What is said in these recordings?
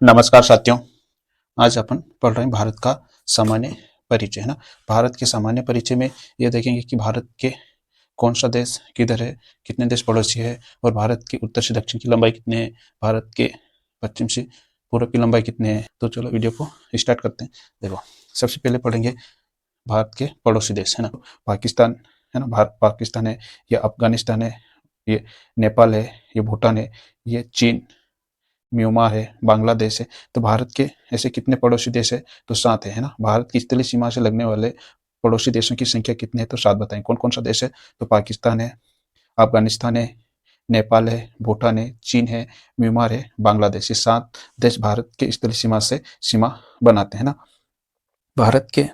नमस्कार साथियों। आज अपन पढ़ रहे हैं भारत का सामान्य परिचय, है ना। भारत के सामान्य परिचय में ये देखेंगे कि भारत के कौन सा देश किधर है, कितने देश पड़ोसी है, और भारत के उत्तर से दक्षिण की लंबाई कितनी है, भारत के पश्चिम से पूर्व की लंबाई कितनी है। तो चलो वीडियो को स्टार्ट करते हैं। देखो, सबसे पहले पढ़ेंगे भारत के पड़ोसी देश, है ना। पाकिस्तान, है ना। भारत पाकिस्तान है, ये अफगानिस्तान है, ये नेपाल है, ये भूटान है, ये चीन, म्यांमार है, बांग्लादेश है। तो भारत के ऐसे कितने पड़ोसी देश है? तो 7 है ना। भारत की स्थलीय सीमा से लगने वाले पड़ोसी देशों की संख्या कितनी है? तो 7 बताएं। कौन कौन सा देश है? तो पाकिस्तान है, अफगानिस्तान है, नेपाल है, भूटान है, चीन है, म्यांमार है, बांग्लादेश। ये 7 देश भारत के स्थलीय सीमा से सीमा बनाते हैं ना। भारत के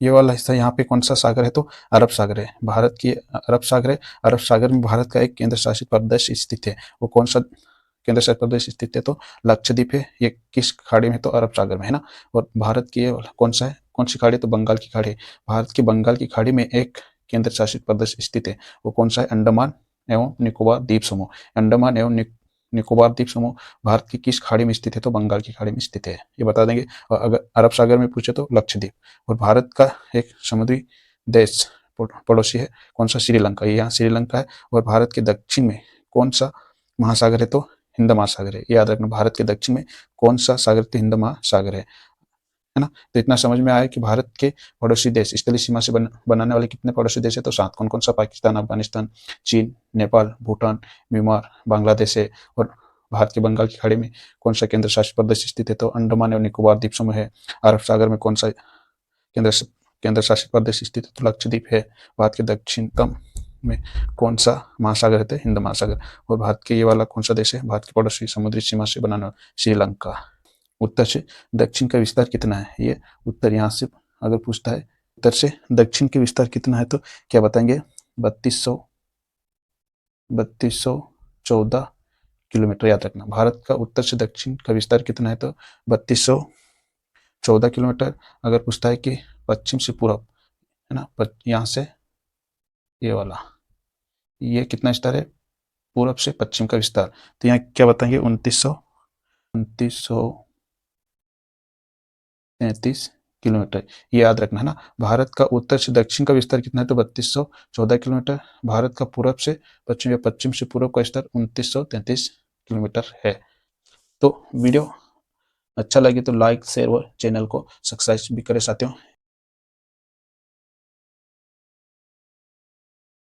ये वाला हिस्सा यहाँ पे कौन सा सागर है? तो अरब सागर है। भारत की अरब सागर है। अरब सागर में भारत का एक केंद्र शासित प्रदेश स्थित है। वो कौन सा केंद्र शासित प्रदेश स्थित है? तो लक्षद्वीप है। ये किस खाड़ी में? तो अरब सागर में, है ना। और भारत की ये वाला कौन सा है? कौन सी खाड़ी? तो बंगाल की खाड़ी है। भारत की बंगाल की खाड़ी में एक केंद्र शासित प्रदेश स्थित है। वो कौन सा है? अंडमान एवं निकोबार द्वीप समूह। अंडमान एवं निकोबार द्वीप समूह भारत की किस खाड़ी में स्थित है? तो बंगाल की खाड़ी में स्थित है, ये बता देंगे। और अगर अरब सागर में पूछे तो लक्षद्वीप। और भारत का एक समुद्री देश पड़ोसी है, कौन सा? श्रीलंका। ये यहाँ श्रीलंका है। और भारत के दक्षिण में कौन सा महासागर है? तो हिंद महासागर है। याद रखना, भारत के दक्षिण में कौन सा सागर? तो हिंद महासागर है ना। तो इतना समझ में आया कि भारत के पड़ोसी देश, स्थलीय सीमा से बनाने वाले कितने पड़ोसी देश है? तो 7। कौन कौन सा? पाकिस्तान, अफगानिस्तान, चीन, नेपाल, भूटान, म्यांमार, बांग्लादेश है। और भारत के बंगाल की खाड़ी में कौन सा केंद्र शासित प्रदेश स्थित है? तो अंडमान और निकोबार द्वीप समूह है। अरब सागर में कौन सा केंद्र केंद्र शासित प्रदेश स्थित है? तो लक्षद्वीप है। भारत के दक्षिणतम में कौन सा महासागर है? तो हिंद महासागर। और भारत के ये वाला कौन सा देश है? भारत के पड़ोसी समुद्री सीमा से बनाना? श्रीलंका। उत्तर से दक्षिण का विस्तार कितना है? ये उत्तर यहाँ से अगर पूछता है, उत्तर से दक्षिण के विस्तार कितना है, तो क्या बताएंगे? 3214 किलोमीटर। याद रखना, भारत का उत्तर से दक्षिण का विस्तार कितना है? तो 3214 किलोमीटर। अगर पूछता है कि पश्चिम से पूर्व, है ना, यहाँ से ये वाला, ये कितना विस्तार है? पूर्व से पश्चिम का विस्तार। तो यहाँ क्या बताएंगे? 2933 किलोमीटर। ये याद रखना, है ना। भारत का उत्तर से दक्षिण का विस्तार कितना है? तो 3214 किलोमीटर। भारत का पूर्व से पश्चिम या पश्चिम से पूर्व का विस्तार 2933 किलोमीटर है। तो वीडियो अच्छा लगे तो लाइक, शेयर और चैनल को सब्सक्राइब भी करें साथियों।